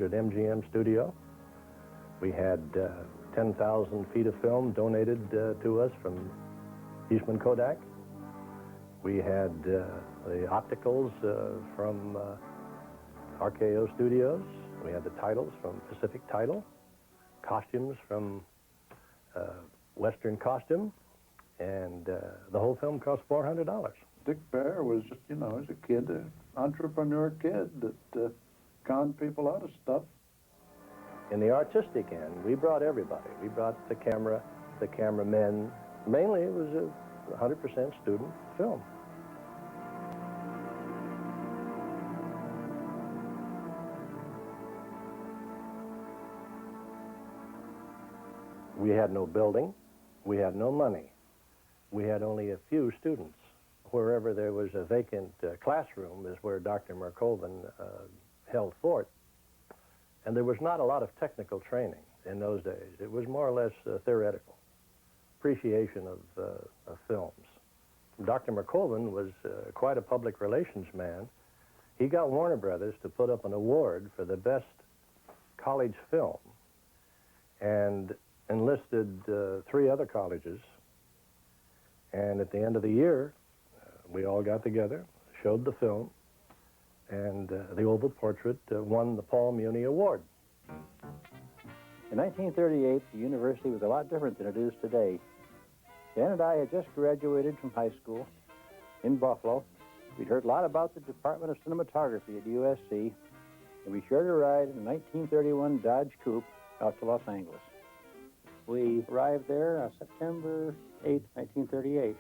At MGM studio. We had 10,000 feet of film donated to us from Eastman Kodak. We had the opticals from RKO Studios. We had the titles from Pacific Title, costumes from Western Costume, and the whole film cost $400. Dick Bear was just, you know, as a kid, an entrepreneur kid that conned people out of stuff. In the artistic end, we brought everybody. We brought the camera, the cameramen. Mainly, it was a 100% student film. We had no building. We had no money. We had only a few students. Wherever there was a vacant classroom is where Dr. Markovan held fort. And there was not a lot of technical training in those days. It was more or less theoretical, appreciation of films. Dr. Markovan was quite a public relations man. He got Warner Brothers to put up an award for the best college film and enlisted 3 other colleges. And at the end of the year, we all got together, showed the film, and the Oval Portrait won the Paul Muni Award. In 1938, the university was a lot different than it is today. Dan and I had just graduated from high school in Buffalo. We'd heard a lot about the Department of Cinematography at USC, and we shared a ride in a 1931 Dodge Coupe out to Los Angeles. We arrived there on September 8, 1938.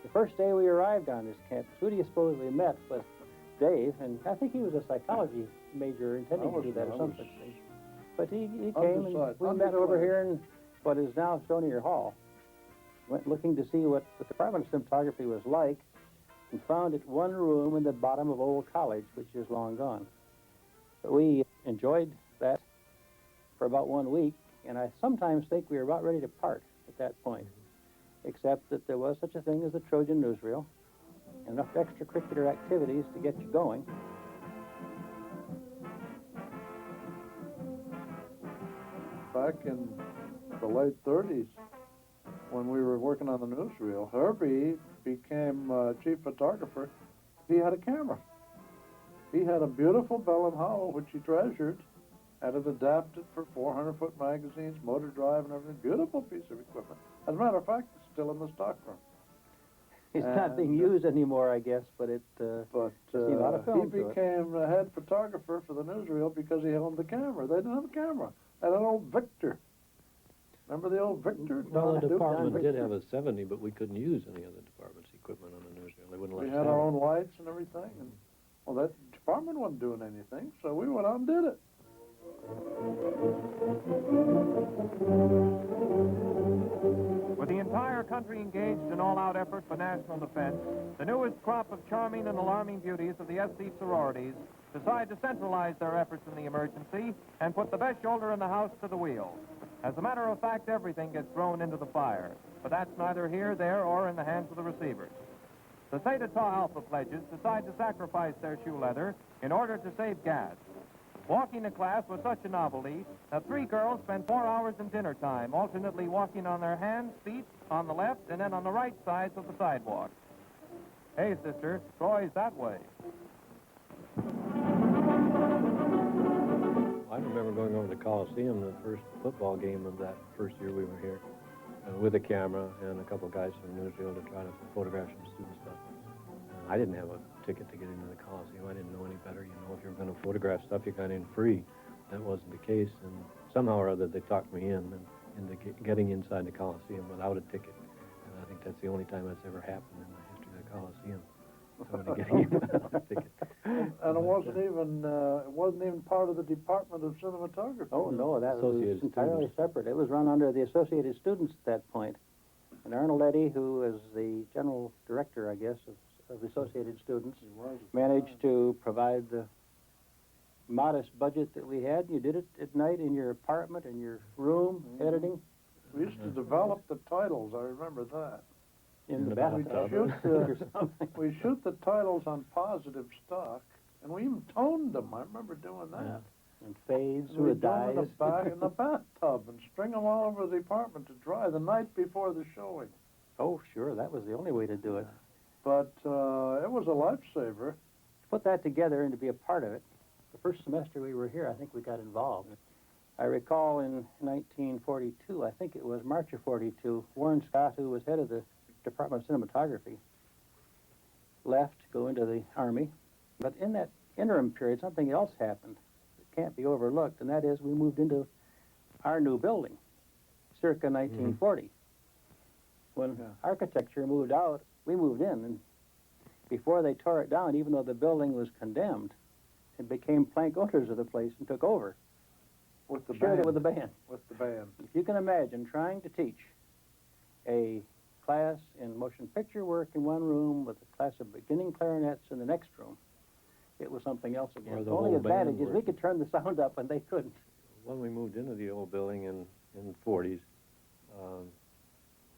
The first day we arrived on this campus, who do you suppose we met with? Dave, and I think he was a psychology major intending to do that or something. But he came and we met over here in what is now Stonier Hall. Went looking to see what the Department of Cinematography was like and found it one room in the bottom of Old College, which is long gone. But we enjoyed that for about 1 week, and I sometimes think we were about ready to part at that point, except that there was such a thing as the Trojan Newsreel, enough extracurricular activities to get you going. Back in the late 30s, when we were working on the newsreel, Herbie became chief photographer. He had a camera. He had a beautiful Bell & Howell, which he treasured, had it adapted for 400-foot magazines, motor drive and everything. Beautiful piece of equipment. As a matter of fact, it's still in the stockroom. It's not being used anymore, I guess, but it he became a head photographer for the newsreel because he owned the camera. They didn't have a camera. They had an old Victor. Remember the old Victor? Well, the department did have a 70, but we couldn't use any other department's equipment on the newsreel. They wouldn't let us have it. We had our own lights and everything. And, well, that department wasn't doing anything, so we went out and did it. With the entire country engaged in all-out effort for national defense, the newest crop of charming and alarming beauties of the S.C. sororities decide to centralize their efforts in the emergency and put the best shoulder in the house to the wheel. As a matter of fact, everything gets thrown into the fire, but that's neither here, there, or in the hands of the receivers. The Theta Tau Alpha pledges decide to sacrifice their shoe leather in order to save gas. Walking to class was such a novelty that 3 girls spent 4 hours in dinner time, alternately walking on their hands, feet, on the left, and then on the right sides of the sidewalk. Hey, sister, Troy's that way. I remember going over to the Coliseum, the first football game of that first year we were here, with a camera and a couple of guys from the newsreel to try to photograph some student stuff. I didn't have a ticket to get into the Coliseum. I didn't know any better. You know, if you were going to photograph stuff, you got in free. That wasn't the case, and somehow or other they talked me into getting inside the Coliseum without a ticket. And I think that's the only time that's ever happened in the history of the Coliseum. Somebody getting in without a ticket. And it wasn't even part of the Department of Cinematography. Oh, no, that was entirely separate. It was run under the Associated Students at that point. And Arnold Eddy, who is the general director, I guess, of the Associated Students, managed to provide the modest budget that we had. You did it at night in your apartment, in your room, editing. We used to develop the titles, I remember that. In the bathtub. We shoot the titles on positive stock, and we even toned them. I remember doing that. And fades, who We'd dies. go in the bathtub and string them all over the apartment to dry the night before the showing. Oh, sure, that was the only way to do it. But it was a lifesaver. To put that together and to be a part of it, the first semester we were here, I think we got involved. I recall in 1942, I think it was March of 42, Warren Scott, who was head of the Department of Cinematography, left to go into the Army. But in that interim period, something else happened that can't be overlooked, and that is we moved into our new building, circa 1940. When architecture moved out, we moved in, and before they tore it down, even though the building was condemned, it became plank owners of the place and took over. With the Shared band. it with the band. With the band. If you can imagine trying to teach a class in motion picture work in one room with a class of beginning clarinets in the next room, it was something else again. Or The the only whole band advantage is we work. could turn the sound up and they couldn't. When we moved into the old building in the 40s,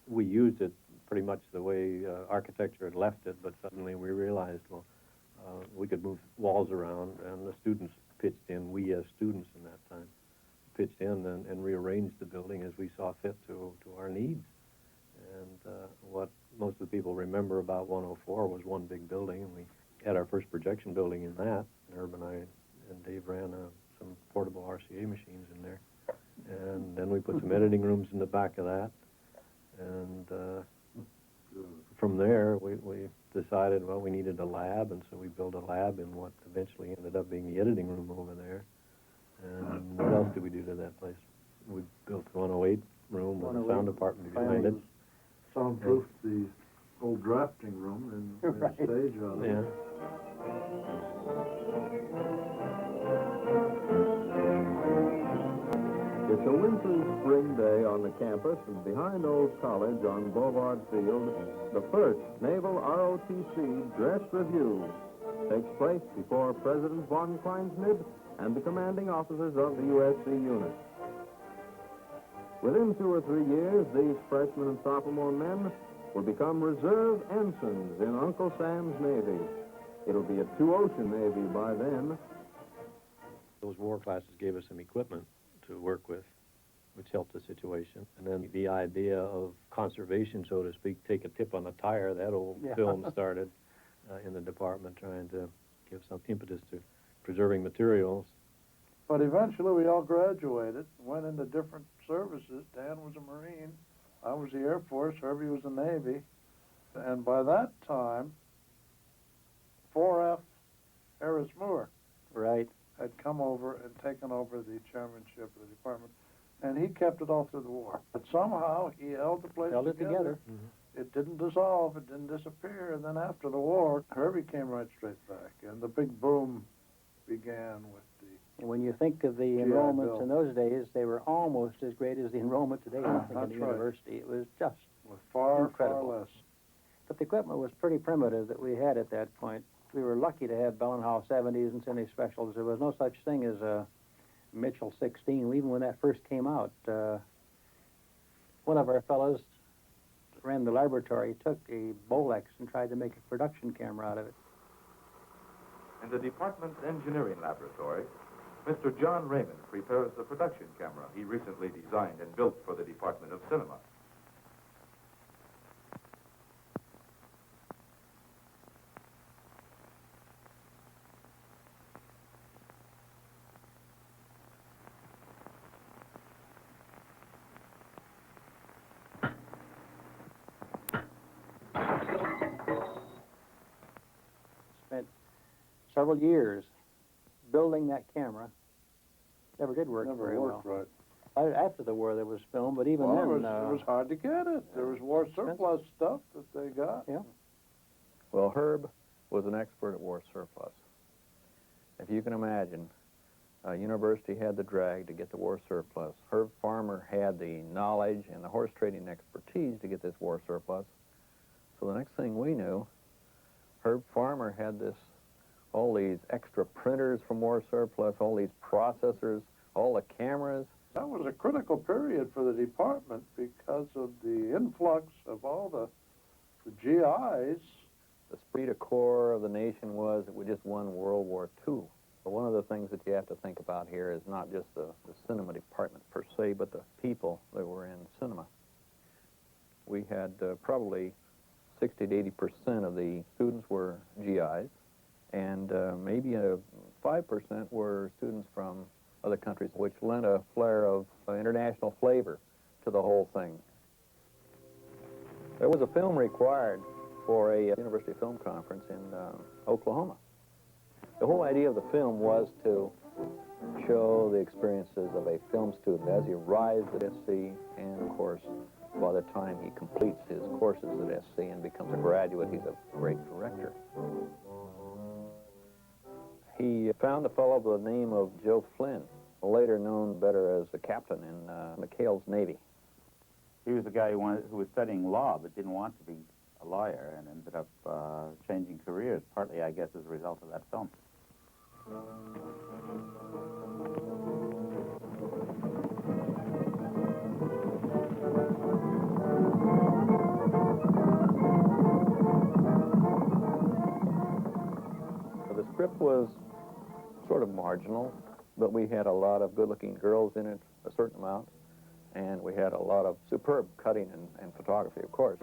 we used it pretty much the way architecture had left it, but suddenly we realized, well, we could move walls around, and the students pitched in, we as students in that time, pitched in and rearranged the building as we saw fit to our needs. And what most of the people remember about 104 was one big building, and we had our first projection building in that. Herb and I and Dave ran some portable RCA machines in there. And then we put some editing rooms in the back of that. And from there, we decided, well, we needed a lab, and so we built a lab in what eventually ended up being the editing room over there. And what else did we do to that place? We built the 108 room with a sound department behind it. Soundproofed the old drafting room and made a stage out of it. Yeah. It's a wintry spring day on the campus, and behind Old College on Boulevard Field, the first Naval ROTC Dress Review takes place before President von Kleinsmid and the commanding officers of the USC unit. Within 2 or 3 years, these freshmen and sophomore men will become reserve ensigns in Uncle Sam's Navy. It'll be a two-ocean Navy by then. Those war classes gave us some equipment to work with, which helped the situation. And then the idea of conservation, so to speak, take a tip on a tire, that old film started in the department, trying to give some impetus to preserving materials. But eventually we all graduated, went into different services. Dan was a Marine, I was the Air Force, Herbie was the Navy. And by that time, 4F Harris Moore had come over and taken over the chairmanship of the department, and he kept it all through the war. But somehow he held the place together. It didn't dissolve, it didn't disappear, and then after the war, Herbie came right straight back, and the big boom began with the... And when you think of the enrollments in those days, they were almost as great as the enrollment today, I think, in the university. It was just far incredible. Far less. But the equipment was pretty primitive that we had at that point. We were lucky to have Bellenhall 70s and Cine Specials. There was no such thing as a Mitchell 16, even when that first came out. One of our fellows ran the laboratory, took a Wallex and tried to make a production camera out of it. In the department's engineering laboratory, Mr. John Raymond prepares the production camera he recently designed and built for the Department of Cinema. Spent several years building that camera. Never did work very well. Right. After the war, there was film, but even then... it was hard to get it. There was war surplus stuff that they got. Yeah. Well, Herb was an expert at war surplus. If you can imagine, university had the drag to get the war surplus. Herb Farmer had the knowledge and the horse trading expertise to get this war surplus. So the next thing we knew, Herb Farmer had all these extra printers from war surplus, all these processors, all the cameras. That was a critical period for the department because of the influx of all the GIs. The esprit de corps of the nation was that we just won World War II. One of the things that you have to think about here is not just the cinema department per se, but the people that were in cinema. We had probably 60 to 80% of the students were GIs, and maybe 5% were students from other countries, which lent a flare of international flavor to the whole thing. There was a film required for a university film conference in Oklahoma. The whole idea of the film was to show the experiences of a film student as he arrives at SC, and of course, by the time he completes his courses at SC and becomes a graduate, he's a great director. He found a fellow by the name of Joe Flynn, later known better as a captain in McHale's Navy. He was a guy who was studying law but didn't want to be a lawyer and ended up changing careers, partly, I guess, as a result of that film. The script was sort of marginal, but we had a lot of good-looking girls in it, a certain amount, and we had a lot of superb cutting and photography, of course.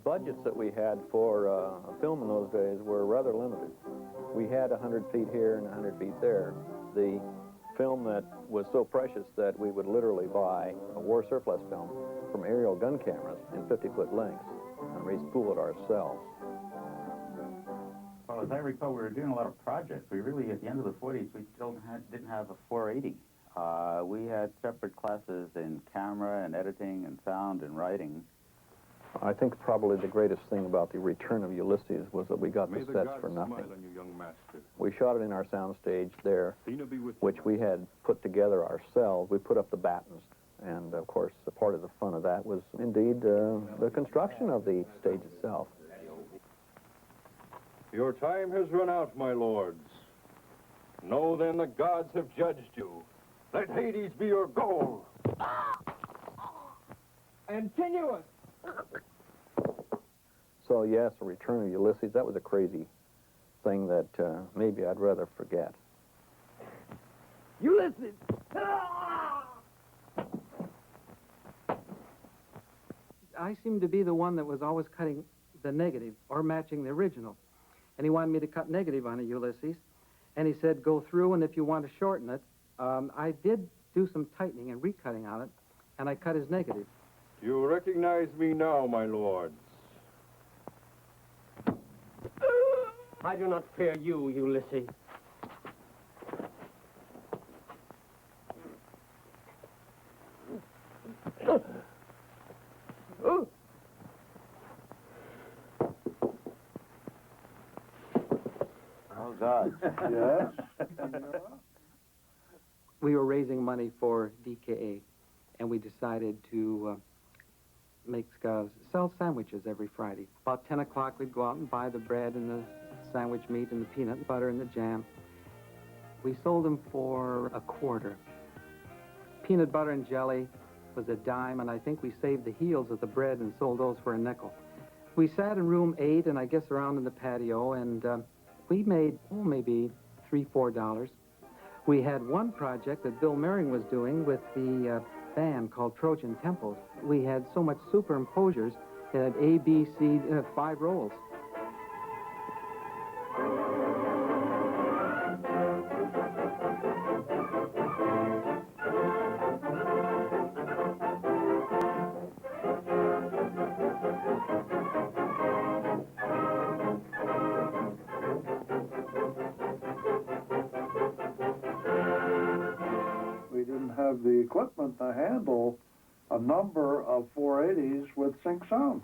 Budgets that we had for a film in those days were rather limited. We had 100 feet here and 100 feet there. The film that was so precious that we would literally buy a war surplus film from aerial gun cameras in 50-foot lengths and respool it ourselves. Well, as I recall, we were doing a lot of projects. We really, at the end of the 40s, we still didn't have a 480. We had separate classes in camera and editing and sound and writing. I think probably the greatest thing about the Return of Ulysses was that we got the sets for nothing. We shot it in our soundstage there, which we had put together ourselves. We put up the battens, and of course, a part of the fun of that was indeed the construction of the stage itself. Your time has run out, my lords. Know then the gods have judged you. Let Hades be your goal. Continuous. So yes, the Return of Ulysses, that was a crazy thing that maybe I'd rather forget. Ulysses! I seemed to be the one that was always cutting the negative or matching the original. And he wanted me to cut negative on a Ulysses. And he said, go through, and if you want to shorten it, I did do some tightening and recutting on it, and I cut his negative. You recognize me now, my lords. I do not fear you, Ulysses. Oh, God. Yes? We were raising money for DKA, and we decided to sell sandwiches every Friday. About 10 o'clock, we'd go out and buy the bread and the sandwich meat and the peanut butter and the jam. We sold them for a quarter. Peanut butter and jelly was a dime, and I think we saved the heels of the bread and sold those for a nickel. We sat in room 8, and I guess around in the patio, and we made, maybe $3, $4. We had one project that Bill Merring was doing with the band called Trojan Temples. We had so much superimposers, it had A, B, C, 5 rolls. Have the equipment to handle a number of 480s with sync sound.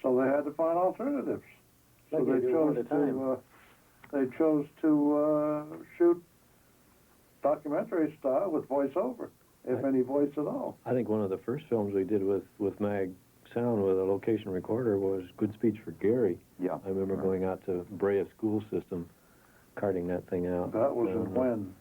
So they had to find alternatives. So they chose to they chose to shoot documentary style with voiceover, if any voice at all. I think one of the first films we did with Mag Sound with a location recorder was Good Speech for Gary. Yeah. I remember going out to Brea School System, carting that thing out. That was in when?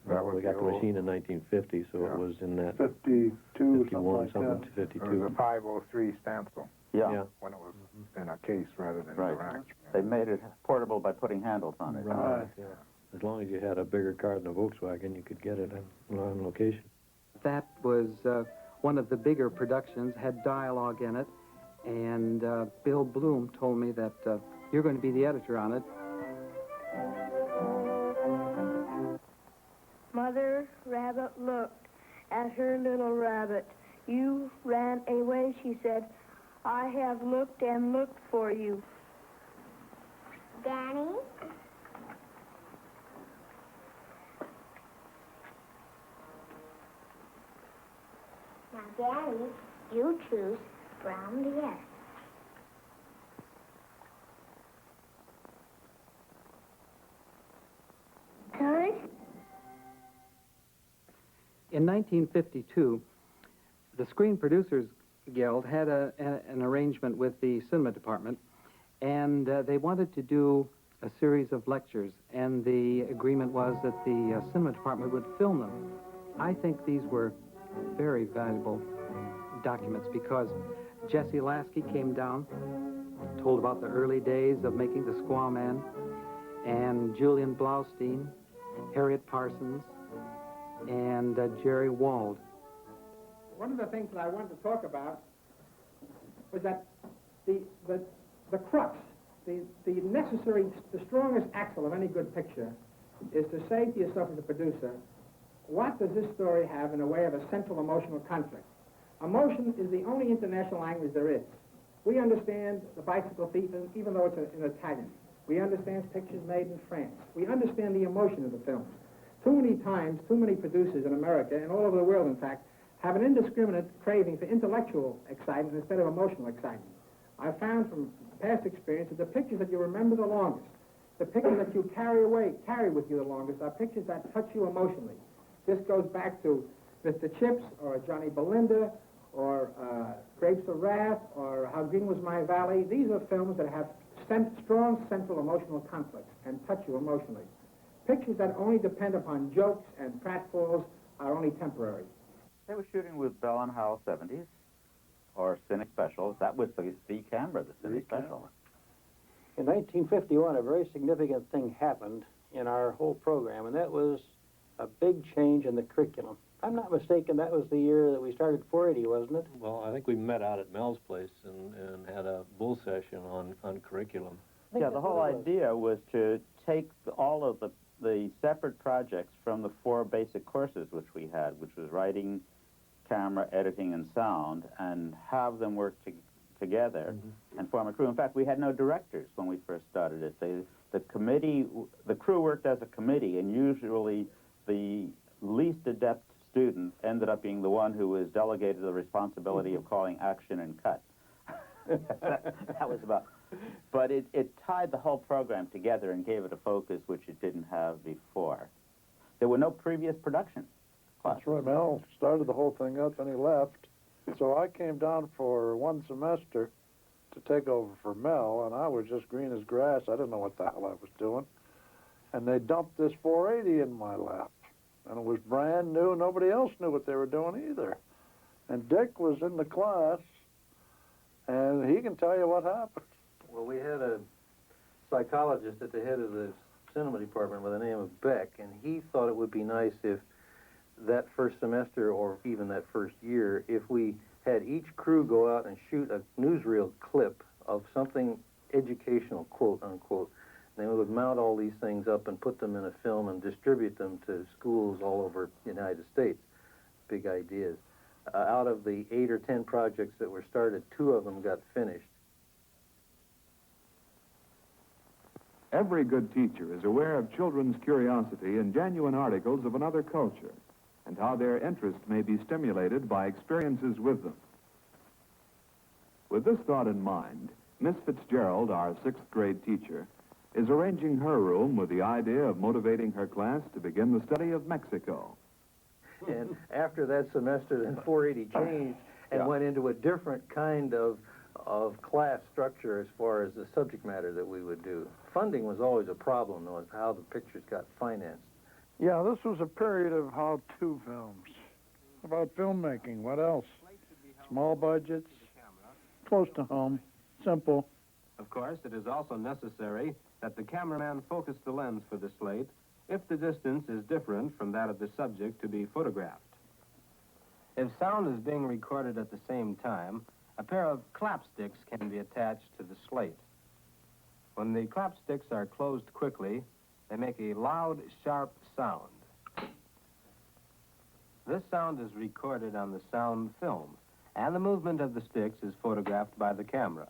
Well, we got the machine in 1950, so it was in that 52, 51, something like that. 52. It was a 503 stencil Yeah. when it was in a case rather than Right. a rack. They made it portable by putting handles on it. Right, yeah. As long as you had a bigger car than a Volkswagen, you could get it on location. That was one of the bigger productions, had dialogue in it, and Bill Bloom told me that you're going to be the editor on it. Mother Rabbit looked at her little rabbit. You ran away, she said. I have looked and looked for you. Danny? Now, Danny, you choose brown deer. Good? In 1952, the Screen Producers Guild had an arrangement with the cinema department, and they wanted to do a series of lectures, and the agreement was that the cinema department would film them. I think these were very valuable documents because Jesse Lasky came down, told about the early days of making the Squaw Man, and Julian Blaustein, Harriet Parsons, and Jerry Wald. One of the things that I wanted to talk about was that the crux, the strongest axle of any good picture is to say to yourself as a producer, what does this story have in the way of a central emotional conflict? Emotion is the only international language there is. We understand The Bicycle Thief, even though it's in Italian. We understand pictures made in France. We understand the emotion of the films. Too many times, too many producers in America, and all over the world, in fact, have an indiscriminate craving for intellectual excitement instead of emotional excitement. I found from past experience that the pictures that you remember the longest, the pictures that you carry with you the longest, are pictures that touch you emotionally. This goes back to Mr. Chips, or Johnny Belinda, or Grapes of Wrath, or How Green Was My Valley. These are films that have strong central emotional conflicts and touch you emotionally. Pictures that only depend upon jokes and pratfalls are only temporary. They were shooting with Bell and Howell 70s or Cine Specials. That was the camera, the Cine Special. In 1951, a very significant thing happened in our whole program, and that was a big change in the curriculum. If I'm not mistaken, that was the year that we started 480, wasn't it? Well, I think we met out at Mel's place and had a bull session on curriculum. Yeah, the whole idea was to take all of the separate projects from the 4 basic courses which we had, which was writing, camera, editing, and sound, and have them work together and form a crew. In fact, we had no directors when we first started it. The crew worked as a committee, and usually the least adept student ended up being the one who was delegated the responsibility of calling action and cut. that was about... But it tied the whole program together and gave it a focus which it didn't have before. There were no previous production classes. That's right. Mel started the whole thing up and he left. So I came down for 1 semester to take over for Mel, and I was just green as grass. I didn't know what the hell I was doing. And they dumped this 480 in my lap. And it was brand new. Nobody else knew what they were doing either. And Dick was in the class, and he can tell you what happened. Well, we had a psychologist at the head of the cinema department by the name of Beck, and he thought it would be nice if that first semester or even that first year, if we had each crew go out and shoot a newsreel clip of something educational, quote unquote. Then we would mount all these things up and put them in a film and distribute them to schools all over the United States. Big ideas. Out of the 8 or 10 projects that were started, 2 of them got finished. Every good teacher is aware of children's curiosity in genuine articles of another culture and how their interest may be stimulated by experiences with them. With this thought in mind, Miss Fitzgerald, our 6th grade teacher, is arranging her room with the idea of motivating her class to begin the study of Mexico. And after that semester, then 480 changed and went into a different kind of class structure as far as the subject matter that we would do. Funding was always a problem, though, as how the pictures got financed. Yeah, this was a period of how-to films. About filmmaking, what else? Small budgets, close to home, simple. Of course, it is also necessary that the cameraman focus the lens for the slate if the distance is different from that of the subject to be photographed. If sound is being recorded at the same time, a pair of clapsticks can be attached to the slate. When the clapsticks are closed quickly, they make a loud, sharp sound. This sound is recorded on the sound film, and the movement of the sticks is photographed by the camera.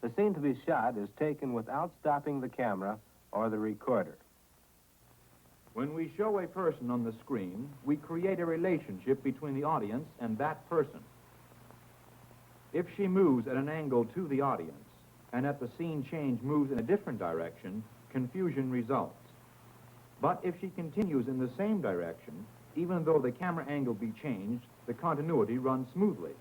The scene to be shot is taken without stopping the camera or the recorder. When we show a person on the screen, we create a relationship between the audience and that person. If she moves at an angle to the audience, and at the scene change moves in a different direction, confusion results. But if she continues in the same direction, even though the camera angle be changed, the continuity runs smoothly.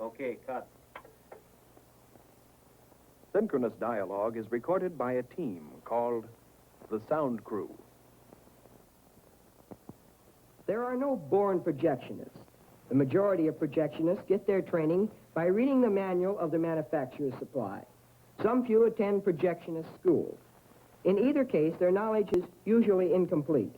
Okay, cut. Synchronous dialogue is recorded by a team called the sound crew. There are no born projectionists. The majority of projectionists get their training by reading the manual of the manufacturer's supply. Some few attend projectionist schools. In either case, their knowledge is usually incomplete.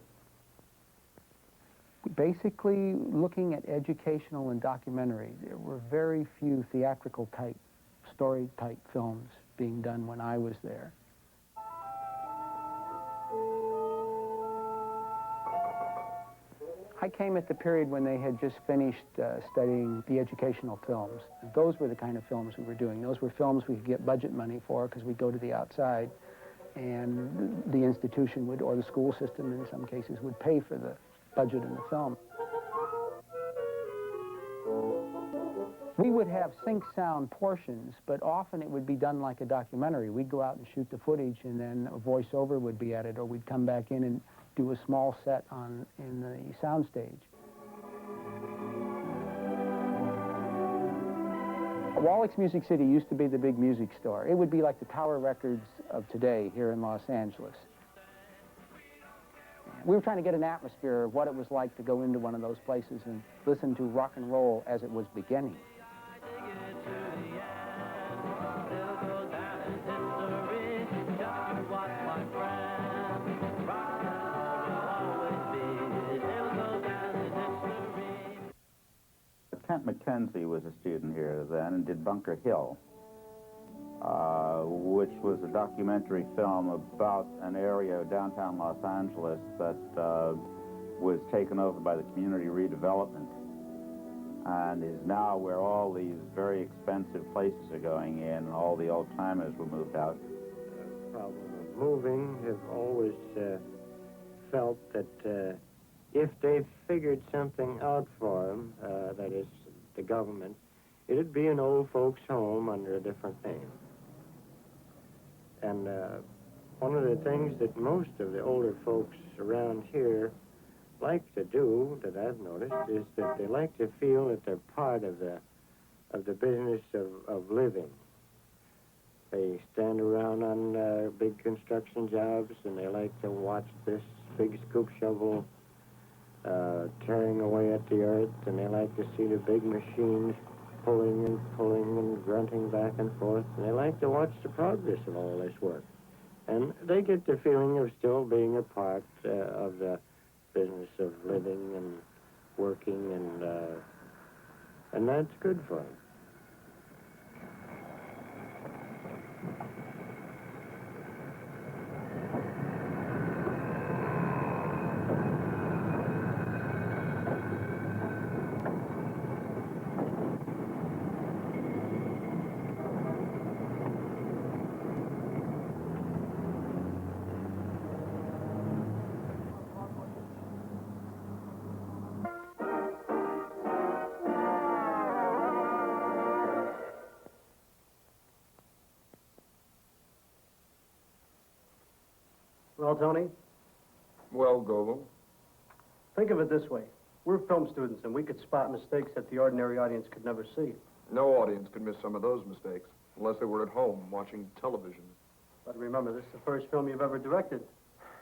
Basically, looking at educational and documentary, there were very few theatrical type, story type films being done when I was there. I came at the period when they had just finished studying the educational films. Those were the kind of films we were doing. Those were films we could get budget money for because we'd go to the outside, and the institution would, or the school system in some cases, would pay for the budget in the film. We would have sync sound portions, but often it would be done like a documentary. We'd go out and shoot the footage, and then a voiceover would be added, or we'd come back in and do a small set in the sound stage. Wallex Music City used to be the big music store. It would be like the Tower Records of today here in Los Angeles. We were trying to get an atmosphere of what it was like to go into one of those places and listen to rock and roll as it was beginning. Kent McKenzie was a student here then and did Bunker Hill, which was a documentary film about an area of downtown Los Angeles that was taken over by the community redevelopment and is now where all these very expensive places are going in and all the old timers were moved out. The problem of moving have always felt that if they figured something out for them, that is, the government, it'd be an old folks' home under a different name. And one of the things that most of the older folks around here like to do, that I've noticed, is that they like to feel that they're part of the business of living. They stand around on big construction jobs, and they like to watch this big scoop shovel tearing away at the earth, and they like to see the big machines pulling and grunting back and forth, and they like to watch the progress of all this work. And they get the feeling of still being a part of the business of living and working, and that's good for them. Well, Tony, Well, Goebel, think of it this way. We're film students, and we could spot mistakes that the ordinary audience could never see. no audience could miss some of those mistakes unless they were at home watching television. But remember, this is the first film you've ever directed.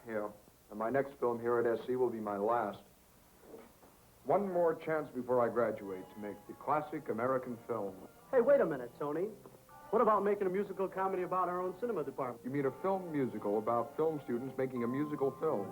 Yeah, and my next film here at SC will be my last. One more chance before I graduate to make the classic American film. Hey, wait a minute, Tony. What about making a musical comedy about our own cinema department? You mean a film musical about film students making a musical film?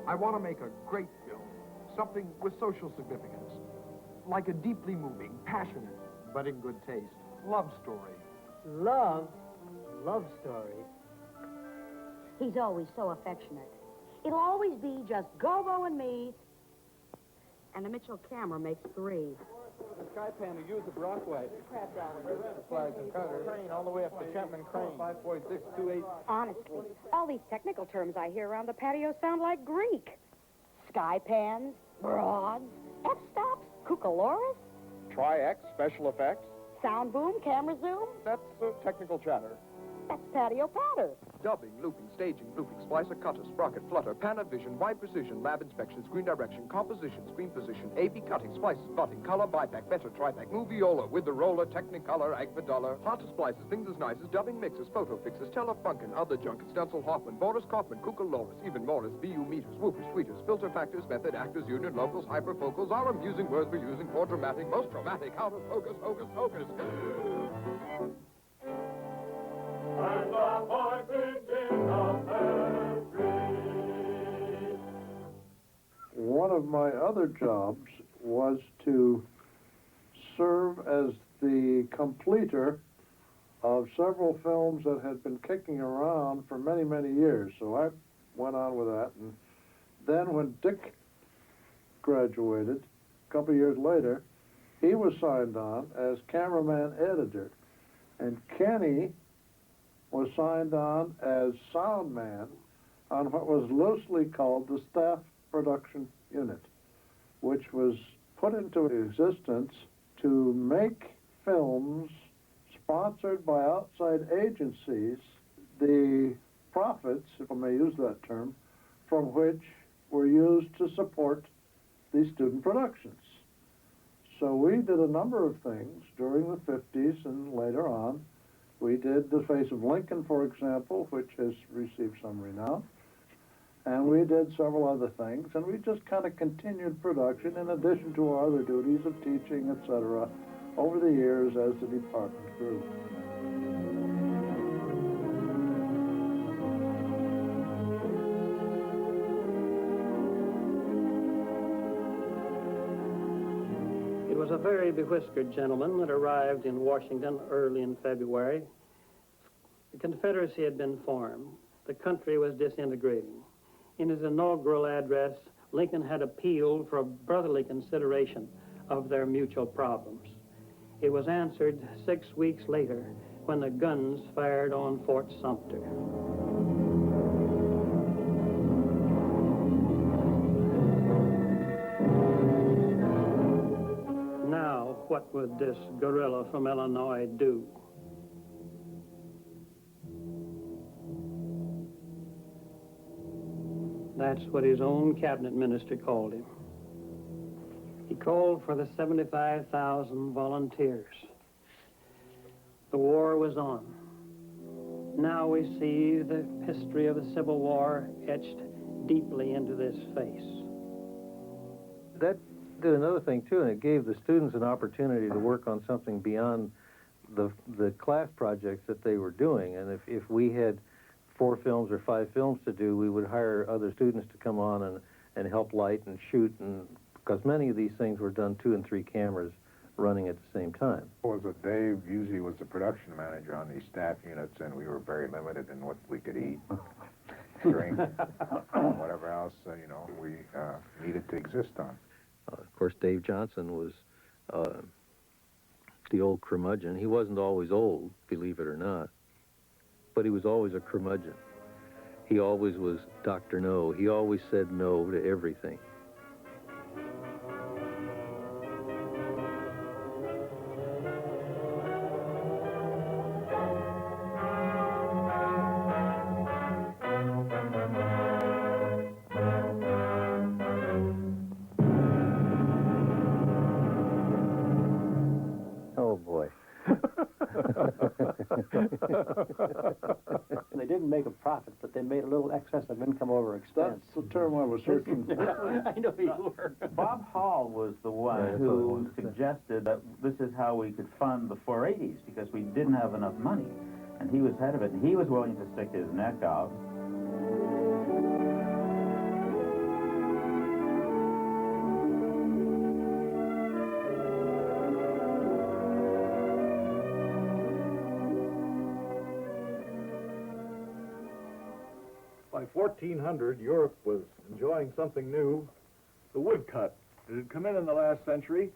I want to make a great film, something with social significance, like a deeply moving, passionate, but in good taste, love story. Love story. He's always so affectionate. It'll always be just Gogo and me, and the Mitchell camera makes three. The Skypan who used the Brockway. Flags and cutters. Crane all the way up to Chapman Crane. 5.628. Honestly, all these technical terms I hear around the patio sound like Greek. Sky pans, broads, f-stops, cucaloris, Tri-X, special effects. sound boom, camera zoom. That's technical chatter. That's patio patter. Dubbing, looping, staging, looping, splicer, cutter, sprocket, flutter, Panavision, wide precision, lab inspection, screen direction, composition, screen position, A/B cutting, splices, butting, color, buyback, better, tryback, moviola, with the roller, Technicolor, Agvadola, hotter splices, things as nice as dubbing mixes, photo fixes, telefunken, other junk, Stencil Hoffman, Boris Kaufman, Kukalorus, even Morris, VU meters, woofers, tweeters, filter factors, method, actors, union, locals, hyperfocals, our amusing words we're using for dramatic, most dramatic, out of focus, hocus, hocus. And the boy begin of country. One of my other jobs was to serve as the completer of several films that had been kicking around for many, many years. So I went on with that. And then when Dick graduated, a couple of years later, he was signed on as cameraman editor. And Kenny was signed on as sound man on what was loosely called the Staff Production Unit, which was put into existence to make films sponsored by outside agencies, the profits, if I may use that term, from which were used to support these student productions. So we did a number of things during the 50s and later on. We did The Face of Lincoln, for example, which has received some renown. And we did several other things, and we just kind of continued production in addition to our other duties of teaching, etc., over the years as the department grew. It was a very bewhiskered gentleman that arrived in Washington early in February. The Confederacy had been formed. The country was disintegrating. In his inaugural address, Lincoln had appealed for a brotherly consideration of their mutual problems. It was answered 6 weeks later when the guns fired on Fort Sumter. Now, what would this guerrilla from Illinois do? That's what his own cabinet minister called him. He called for the 75,000 volunteers. The war was on. Now we see the history of the Civil War etched deeply into this face. That did another thing too, and it gave the students an opportunity to work on something beyond the class projects that they were doing. And if we had 4 films or 5 films to do, we would hire other students to come on and help light and shoot, and because many of these things were done 2 and 3 cameras running at the same time. Was that Dave usually was the production manager on these staff units, and we were very limited in what we could eat, drink, whatever else we needed to exist on. Of course, Dave Johnson was the old curmudgeon. He wasn't always old, believe it or not, but he was always a curmudgeon. He always was Dr. No. He always said no to everything. Oh, boy. They didn't make a profit, but they made a little excess of income over expense. That's the term I was searching for. I know you were. Bob Hall was the one who suggested that this is how we could fund the 480s, because we didn't have enough money. And he was head of it, and he was willing to stick his neck out. By 1400, Europe was enjoying something new, the woodcut. It had come in the last century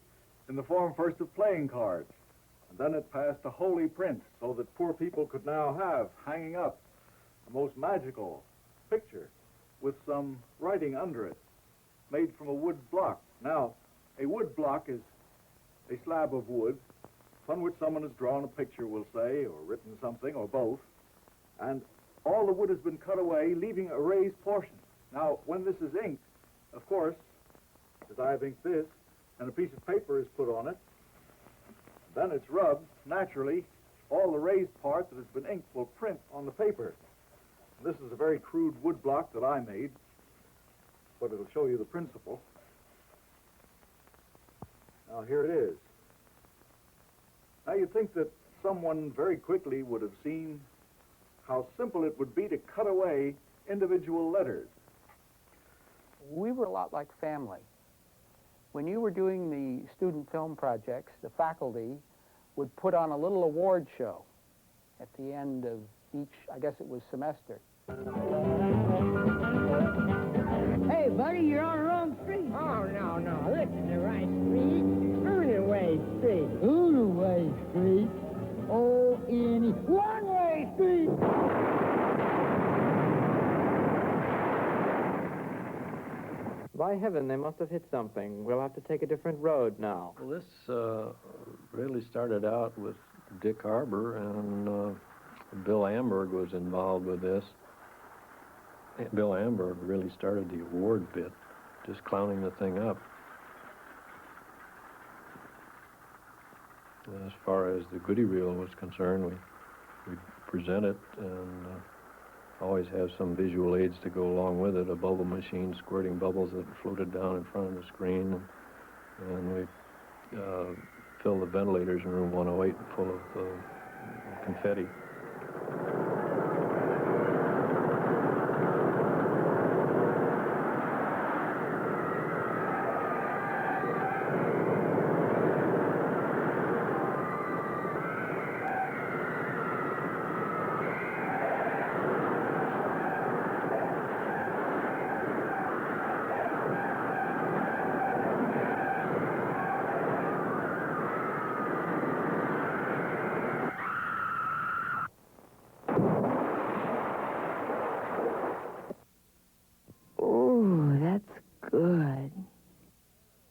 in the form first of playing cards, and then it passed to holy print, so that poor people could now have, hanging up, a most magical picture with some writing under it, made from a wood block. Now, a wood block is a slab of wood upon which someone has drawn a picture, we'll say, or written something, or both, and all the wood has been cut away, leaving a raised portion. Now, when this is inked, of course, as I have inked this, and a piece of paper is put on it, then it's rubbed. Naturally, all the raised part that has been inked will print on the paper. This is a very crude wood block that I made, but it'll show you the principle. Now, here it is. Now, you'd think that someone very quickly would have seen how simple it would be to cut away individual letters. We were a lot like family. When you were doing the student film projects, the faculty would put on a little award show at the end of each, I guess it was semester. Hey, buddy, you're on the wrong street. Oh, no. This is the right street. Unaway Street. Unaway Street. O-N-E. One-way street. By heaven, they must have hit something. We'll have to take a different road now. Well, this really started out with Dick Harbour, and Bill Amberg was involved with this. Bill Amberg really started the award bit, just clowning the thing up. As far as the goodie reel was concerned, we present it and always have some visual aids to go along with it, a bubble machine squirting bubbles that floated down in front of the screen, and we fill the ventilators in room 108 full of confetti.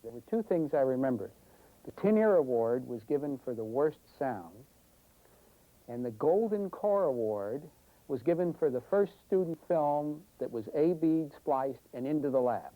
There were two things I remember. The Tin Ear Award was given for the worst sound, and the Golden Core Award was given for the first student film that was A-bead spliced and into the lab.